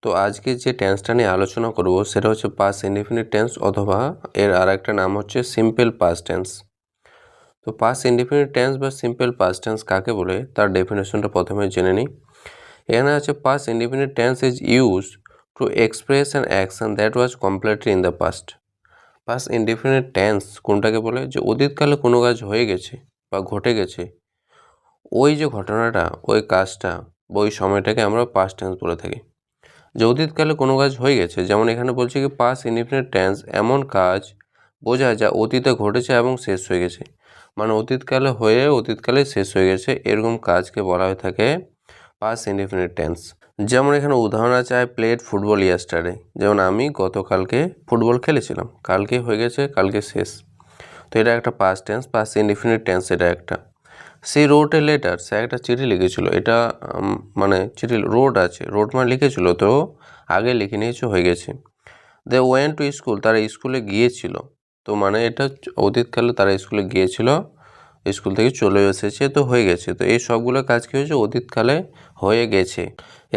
তো আজকে যে টেন্সটা নিয়ে আলোচনা করব সেটা হচ্ছে পাস্ট ইনডিফিনিট টেন্স অথবা এর আরেকটা নাম হচ্ছে সিম্পল পাস্ট টেন্স। তো পাস্ট ইনডিফিনিট টেন্স বা সিম্পল পাস্ট টেন্স কাকে বলে তার ডেফিনেশনটা প্রথমে জেনে নিই। এখানে আছে past indefinite tense is use to express an action that was completely in the past. Past indefinite tense কোনটাকে বলে? যে অতীতকালে কোনো কাজ হয়ে গেছে বা ঘটে গেছে, ওই যে ঘটনাটা, ওই কাজটা বা ওই সময়টাকে আমরা পাস্ট টেন্স বলে থাকি। যে অতীতকালে কোনো কাজ হয়ে গেছে, যেমন এখানে বলছে কি পাস্ট ইনডিফিনিট টেন্স এমন কাজ বোঝায় যা অতীতে ঘটেছে এবং শেষ হয়ে গেছে, মানে অতীতকালে হয়ে অতীতকালে শেষ হয়ে গেছে, এরকম কাজকে বলা হয়ে থাকে পাস্ট ইনডিফিনিট টেন্স। যেমন এখানে উদাহরণ আছে আই প্লেড ফুটবল ইয়েস্টারডে, যেমন আমি গতকালকে ফুটবল খেলেছিলাম, কালকে হয়ে গেছে, কালকে শেষ, তো এটা একটা past tense, past indefinite tense এটা একটা। সে রোড এ লেটার, সে একটা চিঠি লিখেছিল, এটা মানে চিঠি রোড আছে, রোড মানে লিখেছিল, তো আগে লিখে নিয়েছে, হয়ে গেছে। দে ওয়েন্ট টু স্কুল, তারা স্কুলে গিয়েছিল, তো মানে এটা অতীতকালে তারা স্কুলে গিয়েছিল, স্কুল থেকে চলে এসেছে, তো হয়ে গেছে। তো এই সবগুলো কাজ কী হয়েছে? অতীতকালে হয়ে গেছে।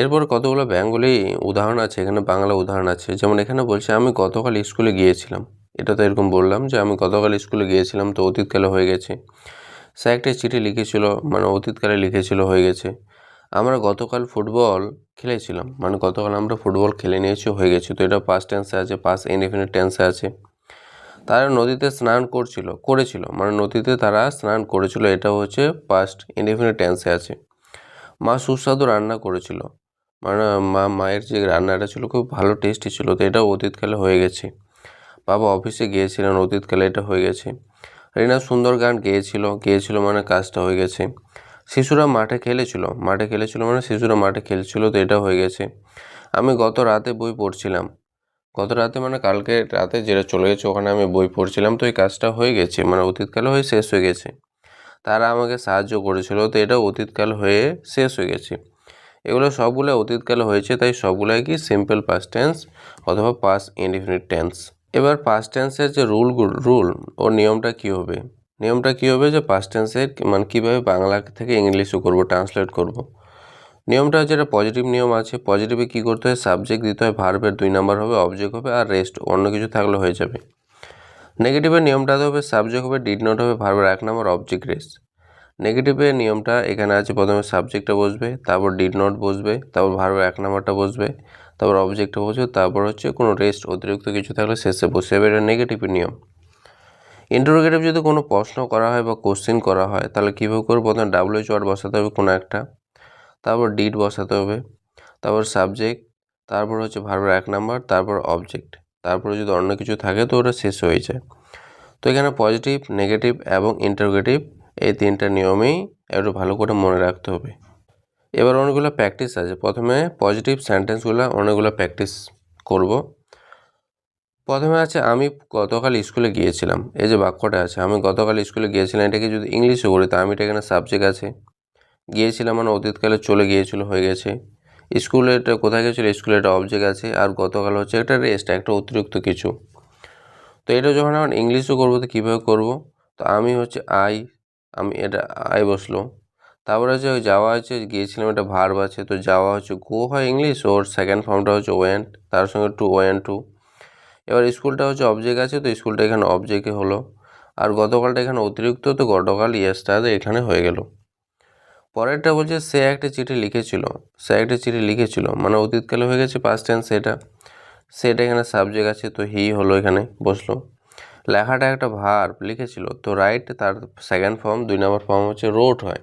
এরপর কতগুলো বেঙ্গলি উদাহরণ আছে, এখানে বাংলা উদাহরণ আছে। যেমন এখানে বলছে আমি গতকাল স্কুলে গিয়েছিলাম, এটা তো এরকম বললাম যে আমি গতকাল স্কুলে গিয়েছিলাম, তো অতীতকালে হয়ে গেছে। সে একটা চিঠি লিখেছিল, মানে অতীতকালে লিখেছিল, হয়ে গেছে। আমরা গতকাল ফুটবল খেলেছিলাম, মানে গতকাল আমরা ফুটবল খেলে নিয়েছি, হয়ে গেছে, তো এটা পাস্ট টেন্সে আছে, পাস্ট ইনডিফিনিট টেন্সে আছে। তারা নদীতে স্নান করেছিল, মানে নদীতে তারা স্নান করেছিল, এটা হচ্ছে পাস্ট ইনডিফিনিট টেন্সে আছে। মা সুস্বাদু রান্না করেছিল, মানে মায়ের যে রান্নাটা ছিল খুব ভালো টেস্টি ছিল, তো এটাও অতীতকালে হয়ে গেছে। বাবা অফিসে গিয়েছিলেন, অতীতকালে, এটা হয়ে গেছে। রিনা সুন্দর গান গিয়েছিল মানে কাজটা হয়ে গেছে। শিশুরা মাঠে খেলেছিল মানে শিশুরা মাঠে খেলছিল, তো এটা হয়ে গেছে। আমি গত রাতে বই পড়ছিলাম, গত রাতে মানে কালকে রাতে যেটা চলে গেছে, ওখানে আমি বই পড়ছিলাম, তো এই কাজটা হয়ে গেছে, মানে অতীতকালে হয়ে শেষ হয়ে গেছে। তারা আমাকে সাহায্য করেছিল, তো এটা অতীতকাল হয়ে শেষ হয়ে গেছে। এগুলো সবগুলো অতীতকালে হয়েছে, তাই সবগুলাই কি সিম্পল পাস্ট টেন্স অথবা পাস্ট ইনডিফিনিট টেন্স। এবার পাস্ট টেন্সের যে রুল ও নিয়মটা কী হবে যে পাস্ট টেন্সের মানে কীভাবে বাংলা থেকে ইংলিশও করব, ট্রান্সলেট করব। নিয়মটা হচ্ছে, এটা পজিটিভ নিয়ম আছে। পজিটিভে কী করতে হয়? সাবজেক্ট দিতে হয়, ভার্বের 2 নাম্বার হবে, অবজেক্ট হবে, আর রেস্ট অন্য কিছু থাকলে হয়ে যাবে। নেগেটিভের নিয়মটাতে হবে সাবজেক্ট হবে, ডিড নট হবে, ভার্বের 1 নাম্বার, অবজেক্ট রেস্ট। নেগেটিভের নিয়মটা এখানে আছে, প্রথমে সাবজেক্টটা বসবে, তারপর ডিড নট বসবে, তারপর ভার্বের 1 নাম্বারটা বসবে, তারপর অবজেক্টটা বসবে, তারপর হচ্ছে কোনো রেস্ট অতিরিক্ত কিছু থাকলে শেষে বসে যাবে, এটা নেগেটিভের নিয়ম। ইন্টারোগেটিভ যদি কোনো প্রশ্ন করা হয় বা কোশ্চেন করা হয়, তাহলে কীভাবে করে? প্রথমে ডাব্লিউএইচ ওয়ার্ড বসাতে হবে কোনো একটা, তারপর ডিড বসাতে হবে, তারপর সাবজেক্ট, তারপর হচ্ছে ভার্বের 1 নাম্বার, তারপর অবজেক্ট, তারপরে যদি অন্য কিছু থাকে তো ওটা শেষ হয়ে যায়। তো এখানে পজিটিভ, নেগেটিভ এবং ইন্টারোগেটিভ এই 3টা নিয়মেই একটু ভালো করে মনে রাখতে হবে। এবার অনেকগুলো প্র্যাকটিস আছে। প্রথমে পজিটিভ সেন্টেন্সগুলো অনেকগুলো প্র্যাকটিস করব। প্রথমে আছে আমি গতকাল স্কুলে গিয়েছিলাম, এই যে বাক্যটা আছে আমি গতকাল স্কুলে গিয়েছিলাম, এটাকে যদি ইংলিশে করি, তা আমিটা এখানে সাবজেক্ট আছে, গিয়েছিলাম মানে অতীতকালে চলে গিয়েছিল, হয়ে গেছে। স্কুলে এটা কোথায় গেছিলো? স্কুলে এটা অবজেক্ট আছে, আর গতকাল হচ্ছে একটা রেস্ট, একটা অতিরিক্ত কিছু। তো এটা যখন আমার ইংলিশও করবো, তো কীভাবে করবো? তো আমি হচ্ছে আমি এটা বসলো, তারপরে হচ্ছে ওই যাওয়া আছে, গিয়েছিলাম, এটা ভার্ব আছে, তো যাওয়া হচ্ছে গো হয় ইংলিশ, ওর সেকেন্ড ফর্মটা হচ্ছে ওয়েন্ট, তার সঙ্গে ওয়েন্ট টু। এবার স্কুলটা হচ্ছে অবজেক্ট আছে, তো স্কুলটা এখানে অবজেক্টে হলো, আর গতকালটা এখানে অতিরিক্ত, তো গতকাল ইয়েস্টারডে এখানে হয়ে গেল। পরেরটা বলছে সে একটা চিঠি লিখেছিল, মানে অতীতকালে হয়ে গেছে, পাস্ট টেন্স সেটা এখানে সাবজেক্ট আছে, তো হি হলো, এখানে বসলো। লেখাটা একটা ভার্ব, লিখেছিল, তো রাইট তার সেকেন্ড ফর্ম, 2 নম্বর ফর্ম হচ্ছে রোট হয়।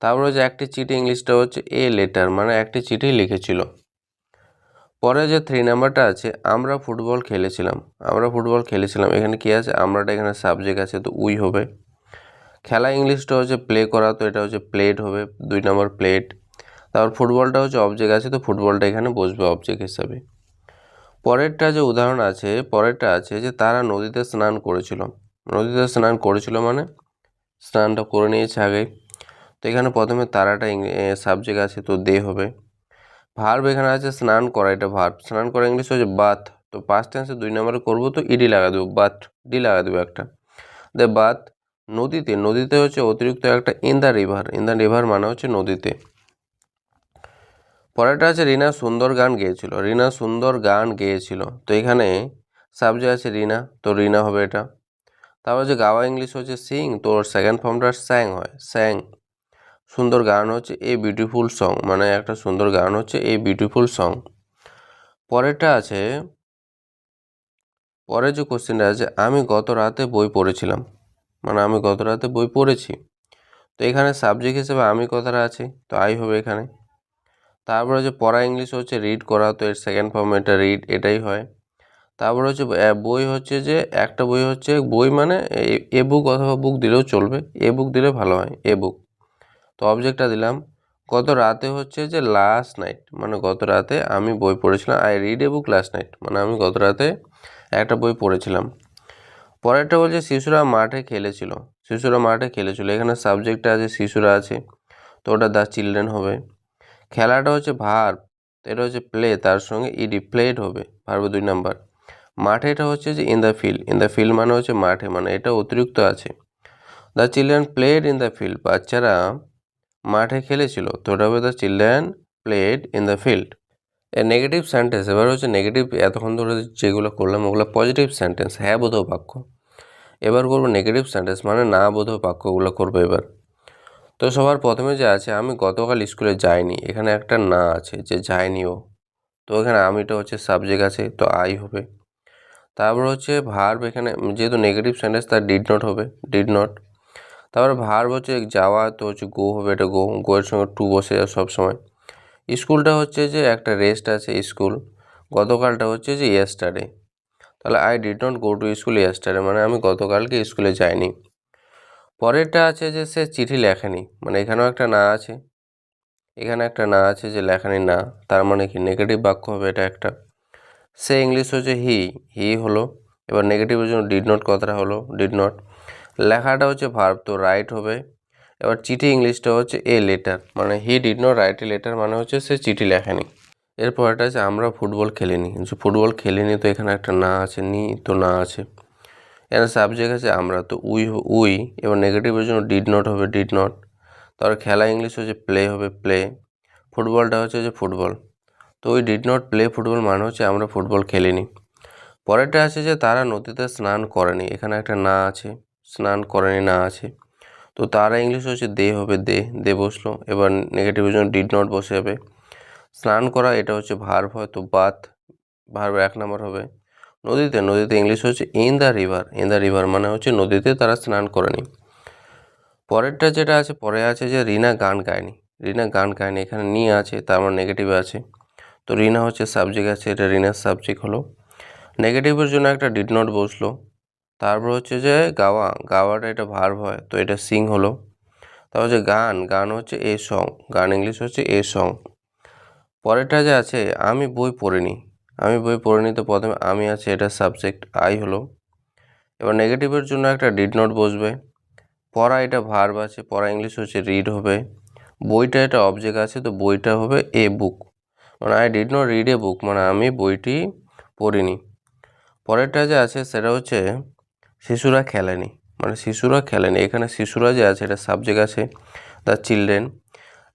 তারপরে হচ্ছে একটি চিঠি, ইংলিশটা হচ্ছে এ লেটার, মানে একটি চিঠি লিখেছিল। পরে যে 3 নাম্বারটা আছে আমরা ফুটবল খেলেছিলাম, এখানে কি আছে? আমরাটা এখানে সাবজেক্ট আছে, তো উই হবে। খেলা ইংলিশটা হচ্ছে প্লে করা, তো এটা হচ্ছে প্লেড হবে, 2 নম্বর প্লেড। তারপর ফুটবলটা হচ্ছে অবজেক্ট আছে, তো ফুটবলটা এখানে বসবে অবজেক্ট হিসাবে। পরেরটা যে উদাহরণ আছে, যে তারা নদীতে স্নান করেছিল, মানে স্নানটা করে নিয়েছে আগে, তো এখানে প্রথমে তারাটা সাবজেক্ট আছে, তো দে হবে। ভার্ব এখানে আছে স্নান করা, এটা ভার্ব, স্নান করা ইংলিশ হচ্ছে বাথ, তো পাস্ট টেন্সে 2 নম্বরে করবো, তো ইডি লাগা দেবো, বাথ, ডি লাগা দেবো একটা। দে বাথ নদীতে হচ্ছে অতিরিক্ত একটা ইন দ্য রিভার মানে হচ্ছে নদীতে। পরেরটা আছে রিনা সুন্দর গান গেয়েছিল। রিনা সুন্দর গান গেয়েছিল, তো এখানে সাবজেক্ট আছে রিনা, তো রিনা হবে এটা। তারপর যে গাওয়া ইংলিশ হচ্ছে সিং, তো সেকেন্ড ফর্মটা স্যাং হয়, স্যাং। সুন্দর গান হচ্ছে এ বিউটিফুল সং, মানে একটা সুন্দর গান হচ্ছে এ বিউটিফুল সং। পরেরটা আছে, পরের যে কোশ্চেনটা আছে আমি গত রাতে বই পড়েছিলাম, মানে আমি গত রাতে বই পড়েছি। তো এখানে সাবজেক্ট হিসেবে আমি কথাটা আছে, তো আই হবে এখানে। তারপরে যে পড়া ইংলিশ হচ্ছে রিড করা, তো এর সেকেন্ড ফর্ম এটা রিড, এটাই হয়। তারপরে হচ্ছে বই হচ্ছে যে একটা বই হচ্ছে বই, মানে এ বুক অথবা বুক দিলেও চলবে, এ বুক দিলে ভালো হয়, এ বুক। তো অবজেক্টটা দিলাম। গত রাতে হচ্ছে যে লাস্ট নাইট, মানে গত রাতে আমি বই পড়েছিলাম। I read a book last night, মানে আমি গত রাতে একটা বই পড়েছিলাম। পরেরটা বলছে শিশুরা মাঠে খেলেছিল। শিশুরা মাঠে খেলেছিল, এখানে সাবজেক্টটা আছে শিশুরা আছে, তো ওটা দ্য চিলড্রেন হবে। খেলাটা হচ্ছে ভার্ব, এটা হচ্ছে প্লে, তার সঙ্গে ইডি প্লেড হবে, ভার্ব 2 নাম্বার। মাঠে এটা হচ্ছে যে in the field, in the field মানে হচ্ছে মাঠে, মানে এটা অতিরিক্ত আছে। The children played in the field, বাচ্চারা মাঠে খেলেছিল, তো ওটা হবে the children played in the field. A negative sentence, এবার হচ্ছে নেগেটিভ, এতক্ষণ ধরে যেগুলো করলাম ওগুলো পজিটিভ সেন্টেন্স, হ্যাঁ বোধক বাক্য। এবার করবো নেগেটিভ সেন্টেন্স, মানে না বোধক বাক্যগুলো করবো এবার। তো সবার প্রথমে যে আছে আমি গতকাল স্কুলে যাইনি, এখানে একটা না আছে যে যায়নিও, তো এখানে আমিটা হচ্ছে সাবজেক্ট আছে, তো আই হবে। তারপর হচ্ছে ভার্ব, এখানে যেহেতু নেগেটিভ সেন্টেন্স তার ডিড নট হবে, ডিড নট। তারপরে ভার্ব হচ্ছে যাওয়া, তো হচ্ছে গো হবে, এটা গো, গো এর সঙ্গে টু বসে যায় সবসময়। স্কুলটা হচ্ছে যে একটা রেস্ট আছে স্কুল, গতকালটা হচ্ছে যে ইয়েস্টারডে, তাহলে I did not go to school yesterday, মানে আমি গতকালকে স্কুলে যাইনি। পরেরটা আছে যে সে চিঠি লেখেনি, মানে এখানেও একটা না আছে, এখানে একটা না আছে যে লেখেনি না, তার মানে কি নেগেটিভ বাক্য হবে এটা একটা। সে ইংলিশ হচ্ছে হি, হি হলো। এবার নেগেটিভের জন্য ডিড নট কথাটা হলো, ডিড নট। লেখাটা হচ্ছে ভার্ব, তো রাইট হবে। এবার চিঠি ইংলিশটা হচ্ছে এ লেটার, মানে he did not write a letter, মানে হচ্ছে সে চিঠি লেখেনি। এরপর এটা আছে আমরা ফুটবল খেলিনি, যে ফুটবল খেলিনি, তো এখানে একটা না আছে, নি, তো না আছে। এখানে সাবজেক্ট আছে আমরা, তো উই, উই। এবার নেগেটিভের জন্য ডিড নট হবে, ডিড নট। তারপর খেলা ইংলিশ হচ্ছে প্লে হবে, প্লে। ফুটবলটা হচ্ছে যে ফুটবল, তো ওই ডিড নট প্লে ফুটবল মানে হচ্ছে আমরা ফুটবল খেলিনি। পরেরটা আছে যে তারা নদীতে স্নান করেনি, এখানে একটা না আছে, স্নান করেনি না আছে, তো তারা ইংলিশ হচ্ছে দে হবে, দে, দে বসলো। এবার নেগেটিভের জন্য ডিড নট বসে যাবে। স্নান করা এটা হচ্ছে ভার্ব হয়, তো বাথ, ভার্ব 1 নম্বর হবে। নদীতে, নদীতে ইংলিশ হচ্ছে in the river, in the river মানে হচ্ছে নদীতে তারা স্নান করেনি। পরেরটা যেটা আছে, পরে আছে যে রিনা গান গায়নি, রিনা গান গায়নি, এখানে নি আছে, তার মানে নেগেটিভে আছে, তো রিনা হচ্ছে সাবজেক্ট আছে, এটা রিনার সাবজেক্ট হলো। নেগেটিভের জন্য একটা ডিড নট বসলো। তারপর হচ্ছে যে গাওয়া, গাওয়াটা এটা ভার্ব হয়, তো এটা সিং হলো। তারপর হচ্ছে গান, গান হচ্ছে এ সং, গান ইংলিশ হচ্ছে এ সং। পরেরটা যে আছে আমি বই পড়িনি, আমি বই পড়িনি, তো প্রথমে আমি আছে, এটা সাবজেক্ট আই হলো। এবার নেগেটিভের জন্য একটা ডিড নট বসবে। পড়া এটা ভার্ব আছে, পড়া ইংলিশ হচ্ছে রিড হবে। বইটা এটা অবজেক্ট আছে, তো বইটা হবে এ বুক, মানে I did not read a book, মানে আমি বইটি পড়িনি। পরেরটা যে আছে সেটা হচ্ছে শিশুরা খেলেনি, মানে শিশুরা খেলেনি, এখানে শিশুরা যে আছে এটা সাবজেক্ট আছে, দ্য চিলড্রেন।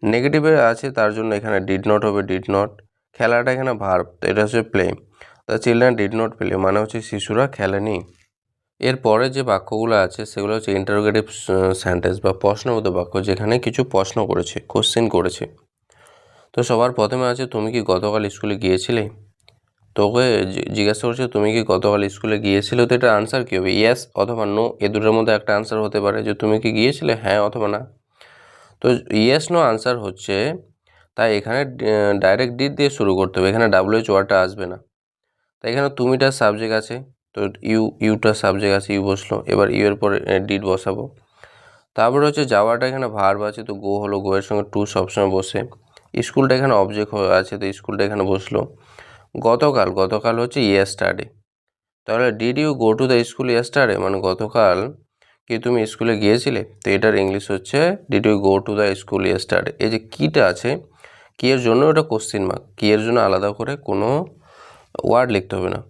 নেগেটিভে আছে তার জন্য এখানে ডিড নট হবে, ডিড নট। খেলাটা এখানে ভার্ব, তো এটা হচ্ছে play, the children did not play, মানে হচ্ছে শিশুরা খেলেনি। এরপরে যে বাক্যগুলো আছে সেগুলো হচ্ছে ইন্টারোগেটিভ সেন্টেন্স বা প্রশ্নবোধক বাক্য, যেখানে কিছু প্রশ্ন করেছে, কোশ্চেন করেছে। তো সবার প্রথমে আছে তুমি কি গতকাল স্কুলে গিয়েছিলে, তোকে জিজ্ঞাসা করছে তুমি কি গতকাল স্কুলে গিয়েছিলে, তো এটা আনসার কী হবে, ইয়েস অথবা নো, এ দুটোর মধ্যে একটা আনসার হতে পারে, যে তুমি কি গিয়েছিলে, হ্যাঁ অথবা না। তো ইয়েস নো আনসার হচ্ছে, তাই এখানে ডাইরেক্ট ডিড দিয়ে শুরু করতে হবে, এখানে ডাব্লিউএইচ ওয়ার্ডটা আসবে না। তাই এখানে তুমিটার সাবজেক্ট আছে, তো ইউটার সাবজেক্ট আছে, ইউ বসলো। এবার ইউ এর পরে ডিড বসাবো। তারপরে হচ্ছে যাওয়াটা এখানে ভার্ব আছে, তো গো হলো, গো এর সঙ্গে টু সবসময় বসে। স্কুলটা এখানে অবজেক্ট আছে, তো স্কুলটা এখানে বসলো। গতকাল, গতকাল হচ্ছে ইয়েস্টারডে, তাহলে did you go to the school yesterday, মানে গতকাল কি তুমি স্কুলে গিয়েছিলে, তো এটার ইংলিশ হচ্ছে did you go to the school yesterday. এই যে কিটা আছে, কি এর জন্য ওটা কোশ্চিন মার্ক, কি এর জন্য আলাদা করে কোনো ওয়ার্ড লিখতে হবে না।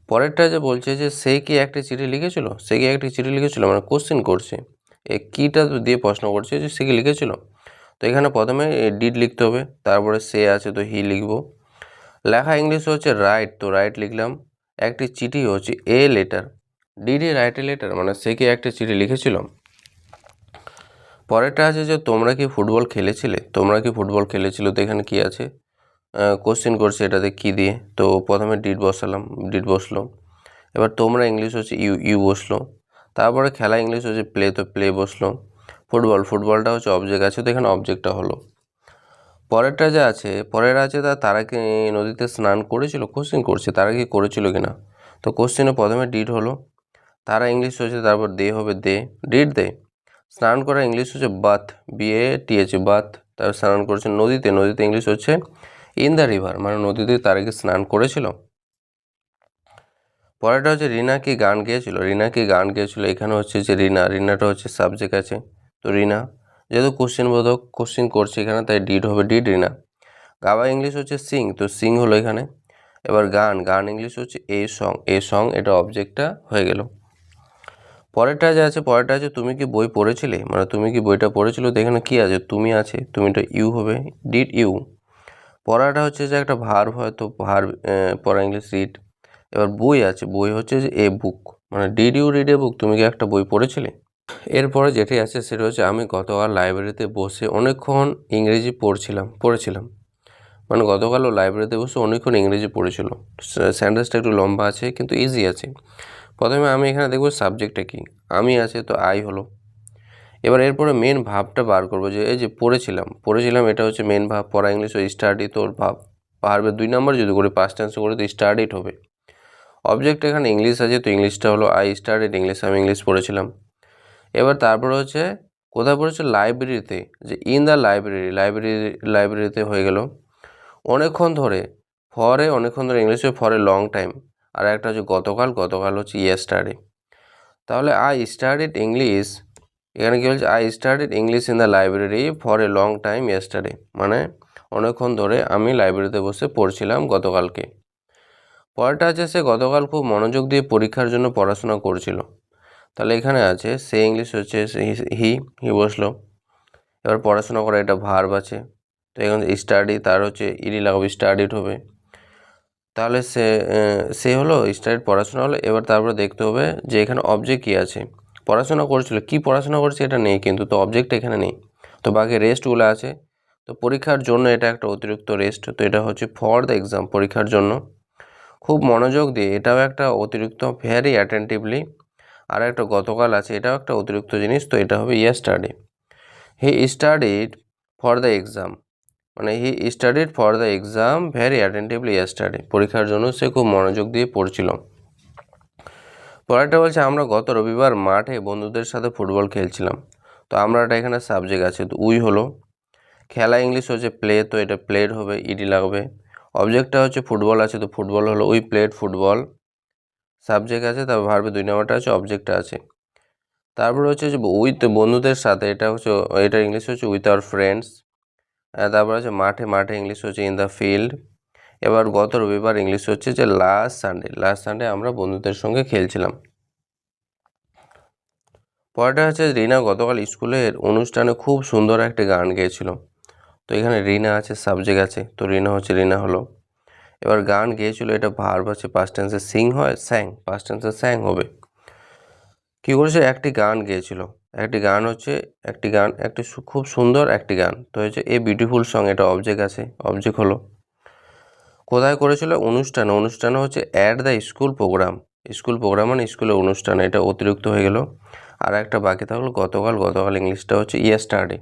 পরেরটা যে বলছে যে সে কি একটি চিঠি লিখেছিল, সে কি একটি চিঠি লিখেছিল, মানে কোশ্চিন করছে, এই কিটা দিয়ে প্রশ্ন করছে যে সে কি লিখেছিল, তো এখানে প্রথমে ডিড লিখতে হবে, তারপরে সে আছে তো হি লিখব। লেখা ইংলিশ হচ্ছে রাইট, তো রাইট লিখলাম। একটি চিঠি হচ্ছে a letter, did he write a letter, মানে সে কি একটা চিঠি লিখেছিল। পরেরটা আছে যে তোমরা কি ফুটবল খেলেছিলে, তোমরা কি ফুটবল খেলেছিল, তো এখানে কি আছে, কোশ্চেন করছে এটাতে কি দিয়ে, তো প্রথমে ডিড বসালাম, ডিড বসলো। এবার তোমরা ইংলিশ হচ্ছে ইউ বসলো। তারপরে খেলা ইংলিশ হচ্ছে প্লে, তো প্লে বসলো। ফুটবলটা হচ্ছে অবজেক্ট আছে, তো এখানে অবজেক্টটা হলো। পরেরটা যে আছে, পরের আছে তারা কি নদীতে স্নান করেছিল, কোশ্চেন করছে তারা কি করেছিল কিনা। তো কোশ্চেনে প্রথমে ডিড হলো, তারা ইংলিশ হচ্ছে, তারপর দে হবে দে, ডিড দে। স্নান করা ইংলিশ হচ্ছে বাথ, BATH বাথ। তারপর স্নান করেছে নদীতে, নদীতে ইংলিশ হচ্ছে ইন দ্য রিভার, মানে নদীতে তারা কি স্নান করেছিল। পরেরটা হচ্ছে রিনা কি গান গেয়েছিল, রিনা কি গান গেয়েছিল, এখানে হচ্ছে যে রিনাটা হচ্ছে সাবজেক্ট আছে, তো রিনা যেহেতু কোশ্চেন বোধক কোশ্চেন করছে এখানে, তাই ডিড হবে ডিড রিনা। গাওয়া ইংলিশ হচ্ছে সিং, তো সিং হলো এখানে। এবার গান ইংলিশ হচ্ছে এ সং, এটা অবজেক্টটা হয়ে গেল। পরেরটা যে আছে, পরেরটা আছে তুমি কি বই পড়েছিলে, মানে তুমি কি বইটা পড়েছিল, তো এখানে কি আছে, তুমি আছে, তুমিটা ইউ হবে, ডিড ইউ। পড়াটা হচ্ছে যে একটা ভার্ব হয়, তো ভার্ব পড়া ইংলিশ রিড। এবার বই আছে, বই হচ্ছে যে এ বুক, মানে ডিড ইউ রিড এ বুক, তুমি কি একটা বই পড়েছিলে। এরপরে যেটি আছে সেটা হচ্ছে আমি গতকাল লাইব্রেরিতে বসে অনেকক্ষণ ইংরেজি পড়েছিলাম, মানে গতকালও লাইব্রেরিতে বসে অনেকক্ষণ ইংরেজি পড়েছিল। সেন্টেন্সটা একটু লম্বা আছে কিন্তু ইজি আছে। প্রথমে আমি এখানে দেখব সাবজেক্টটা কি, আমি আছে তো আই হলো। এবার এরপরে মেন ভাবটা বার করবো, যে এই যে পড়েছিলাম এটা হচ্ছে মেন ভাব, পড়া ইংলিশ ও স্টাডি, তোর ভাব ভার্বের 2 নম্বর যদি করে পাস্ট টেন্সে করে তো স্টাডিড হবে। অবজেক্ট এখানে ইংলিশ আছে, তো ইংলিশটা হলো আই স্টাডিড ইংলিশ, আমি ইংলিশ পড়েছিলাম। এবার তারপরে হচ্ছে কোথায় পড়েছে, লাইব্রেরিতে, যে ইন দ্য লাইব্রেরিতে হয়ে গেল। অনেকক্ষণ ধরে, অনেকক্ষণ ধরে ইংলিশ ফরে লং টাইম। আর একটা হচ্ছে গতকাল হচ্ছে ইয়েস্টারডে। তাহলে আই স্টাডিড ইংলিশ, এখানে কী বলছে, I studied English in the library for a long time yesterday, মানে অনেকক্ষণ ধরে আমি লাইব্রেরিতে বসে পড়ছিলাম গতকালকে। পরেরটা আছে সে গতকাল খুব মনোযোগ দিয়ে পরীক্ষার জন্য পড়াশোনা করছিল, তাহলে এখানে আছে সে ইংলিশ হচ্ছে হি বসলো। এবার পড়াশোনা করা এটা ভার্ব আছে, তো এখানে স্টাডি, তার হচ্ছে ইডি লাগাবে, স্টাডিড হবে। তাহলে সে হলো স্টাডিড, পড়াশোনা হলো। এবার তারপরে দেখতে হবে যে এখানে অবজেক্ট কী আছে, পড়াশোনা করছিল, কি পড়াশোনা করছে এটা নেই কিন্তু, তো অবজেক্ট এখানে নেই, তো বাকি রেস্টগুলো আছে। তো পরীক্ষার জন্য এটা একটা অতিরিক্ত রেস্ট, তো এটা হচ্ছে ফর দ্য এক্সাম, পরীক্ষার জন্য। খুব মনোযোগ দিয়ে, এটাও একটা অতিরিক্ত, ভেরি অ্যাটেন্টিভলি। আর একটা গতকাল আছে, এটাও একটা অতিরিক্ত জিনিস, তো এটা হবে yesterday. He studied for the exam, মানে he studied for the exam very attentively yesterday, পরীক্ষার জন্য সে খুব মনোযোগ দিয়ে পড়ছিল। পরেরটা বলছে আমরা গত রবিবার মাঠে বন্ধুদের সাথে ফুটবল খেলছিলাম, তো আমরাটা এখানে সাবজেক্ট আছে, তো উই হলো। খেলা ইংলিশ হচ্ছে প্লে, তো এটা প্লেড হবে, ইডি লাগবে। অবজেক্টটা হচ্ছে ফুটবল আছে, তো ফুটবল হলো, উই প্লেড ফুটবল। সাবজেক্ট আছে, তারপর ভার্বে 2 নম্বরটা আছে, অবজেক্টটা আছে। তারপরে হচ্ছে যে উইথ বন্ধুদের সাথে, এটা ইংলিশ হচ্ছে উইথ আওয়ার ফ্রেন্ডস। তারপর আছে মাঠে ইংলিশ হচ্ছে ইন দ্য ফিল্ড। এবার গত রবিবার ইংলিশ হচ্ছে যে লাস্ট সানডে আমরা বন্ধুদের সঙ্গে খেলছিলাম। পরেরটা হচ্ছে রিনা গতকাল স্কুলের অনুষ্ঠানে খুব সুন্দর একটা গান গেয়েছিল, তো এখানে রিনা আছে, সাবজেক্ট আছে, তো রিনা হলো। এবার গান গেয়েছিল, এটা ভার্ব আছে, পাস্ট টেন্সে সিং হয়, স্যাং, পাস্ট টেন্সে স্যাং হবে। কী করেছে, একটি গান গেয়েছিল, একটি গান একটি খুব সুন্দর একটি গান, তো হচ্ছে এ বিউটিফুল সং, এটা অবজেক্ট আছে, অবজেক্ট হলো। কোথায় করেছিল, অনুষ্ঠানে হচ্ছে অ্যাট দ্য স্কুল প্রোগ্রাম মানে স্কুলের অনুষ্ঠান, এটা অতিরিক্ত হয়ে গেল। আর একটা বাকি থাকলো গতকাল ইংলিশটা হচ্ছে ইয়েস্টারডে।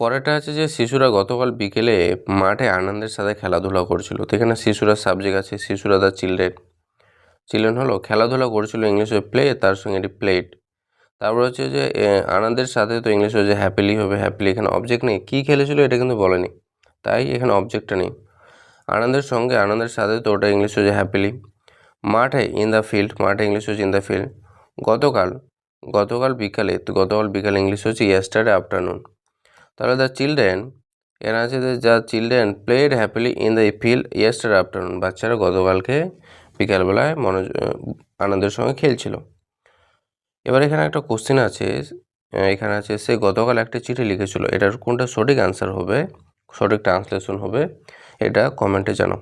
পরেরটা আছে যে শিশুরা গতকাল বিকেলে মাঠে আনন্দের সাথে খেলাধুলা করছিল, তো এখানে শিশুরা সাবজেক্ট আছে, শিশুরা দ্য চিলড্রেন হলো। খেলাধুলা করছিল ইংলিশ প্লে, তার সঙ্গে এটি প্লেড। তারপর হচ্ছে যে আনন্দের সাথে, তো ইংলিশ হচ্ছে হ্যাপিলি হবে, হ্যাপিলি। এখানে অবজেক্ট নেই, কী খেলেছিল এটা কিন্তু বলেনি, তাই এখানে অবজেক্টটা নেই। আনন্দের সাথে, তো ওটা ইংলিশ হচ্ছে হ্যাপিলি। মাঠে ইন দ্য ফিল্ড, মাঠে ইংলিশ হচ্ছে ইন দ্য ফিল্ড। গতকাল বিকালে, তো গতকাল বিকালে ইংলিশ হচ্ছে ইয়েস্টারডে আফটারনুন। তাহলে দ্য চিলড্রেন, এর আছে যে the children played happily in the field yesterday afternoon, বাচ্চারা গতকালকে বিকালবেলায় আনন্দের সঙ্গে খেলছিল। এবার এখানে একটা কোশ্চেন আছে, এখানে আছে সে গতকাল একটা চিঠি লিখেছিল, এটার কোনটা সঠিক অ্যান্সার হবে, সঠিক ট্রান্সলেশন হবে, এটা কমেন্টে জানাও।